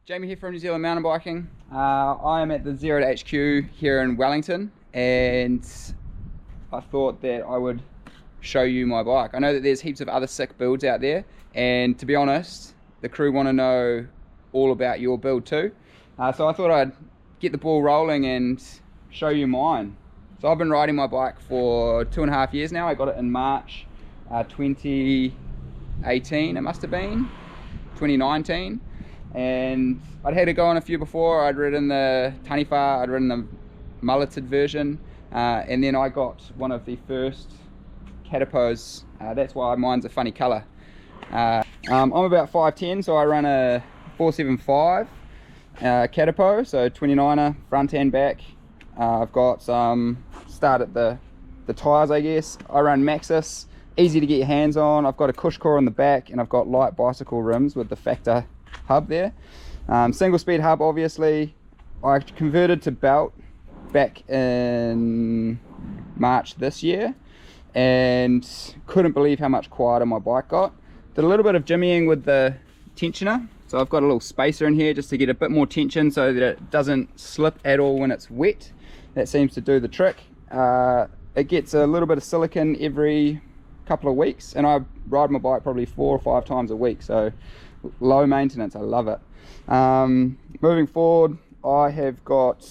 Jamie here from New Zealand Mountain Biking. I am at the Zerode HQ here in Wellington, and I thought that I would show you my bike. I know that there's heaps of other sick builds out there, and to be honest, the crew want to know all about your build too. So I thought I'd get the ball rolling and show you mine. So I've been riding my bike for 2.5 years now. I got it in March 2018, it must have been, 2019. And I'd had to go on a few before. I'd ridden the Taniwha, I'd ridden the mulleted version, and then I got one of the first Katipos. That's why mine's a funny colour. I'm about 5'10", so I run a 475 Katipo, so 29er front and back. I've got some start at the tyres, I guess. I run Maxis, easy to get your hands on. I've got a cush core on the back, and I've got light bicycle rims with the Factor hub there. Single speed hub, obviously. I converted to belt back in March this year and couldn't believe how much quieter my bike got. Did a little bit of jimmying with the tensioner, so I've got a little spacer in here just to get a bit more tension so that it doesn't slip at all when it's wet. That seems to do the trick. It gets a little bit of silicone every couple of weeks, and I ride my bike probably 4 or 5 times a week, so low maintenance. I love it. Moving forward, I have got,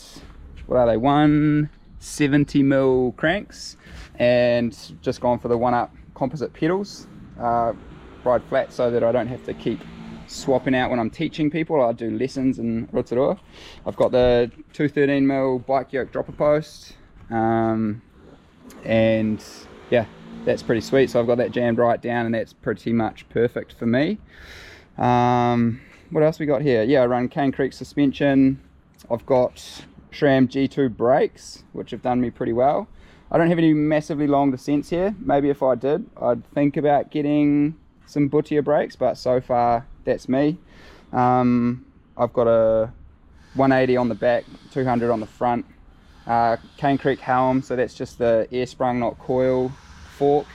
what are they, 170mm cranks, and just gone for the 1-up composite pedals. Ride flat so that I don't have to keep swapping out when I'm teaching people. I do lessons in rotor. I've got the 213mm Bike Yoke dropper post, and yeah, that's pretty sweet. So I've got that jammed right down, and that's pretty much perfect for me. What else we got here? Yeah, I run Cane Creek suspension. I've got Sram G2 brakes, which have done me pretty well. I don't have any massively long descents here. Maybe if I did, I'd think about getting some buttier brakes, but so far that's me. I've got a 180 on the back, 200 on the front. Cane Creek Helm, so that's just the air sprung, not coil fork.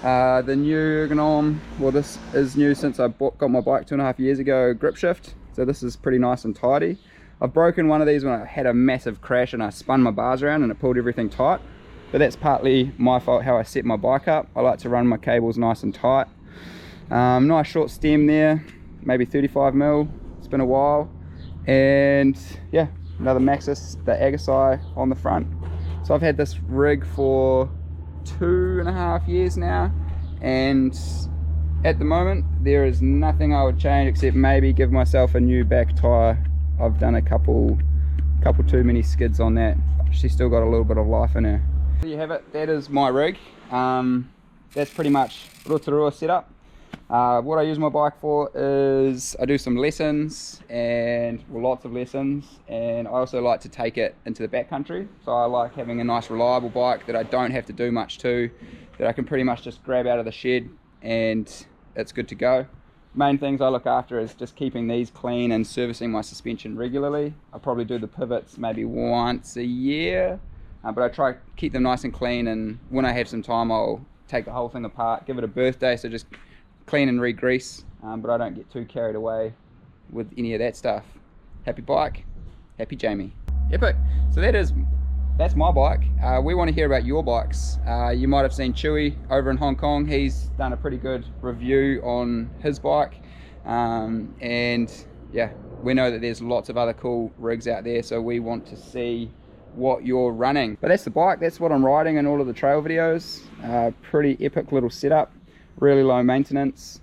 The new Erganom, well, this is new since I got my bike 2.5 years ago, grip shift, so this is pretty nice and tidy. I've broken one of these when I had a massive crash and I spun my bars around and it pulled everything tight, but that's partly my fault how I set my bike up. I like to run my cables nice and tight. Nice short stem there, maybe 35mm, it's been a while. And yeah, another Maxis, the Assegai on the front. So I've had this rig for 2.5 years now, and at the moment there is nothing I would change except maybe give myself a new back tire. I've done a couple too many skids on that. She's still got a little bit of life in her. There you have it, that is my rig. That's pretty much Rotorua setup. What I use my bike for is I do some lessons, and well, lots of lessons, and I also like to take it into the backcountry. So I like having a nice reliable bike that I don't have to do much to, that I can pretty much just grab out of the shed and it's good to go. Main things I look after is just keeping these clean and servicing my suspension regularly. I probably do the pivots maybe once a year, but I try to keep them nice and clean, and when I have some time I'll take the whole thing apart, give it a birthday, so just clean and re-grease, but I don't get too carried away with any of that stuff. Happy bike, happy Jamie. Epic. So that's my bike. We want to hear about your bikes. You might have seen Chewy over in Hong Kong. He's done a pretty good review on his bike, and yeah, we know that there's lots of other cool rigs out there, so we want to see what you're running. But that's the bike, that's what I'm riding in all of the trail videos. Pretty epic little setup. Really low maintenance.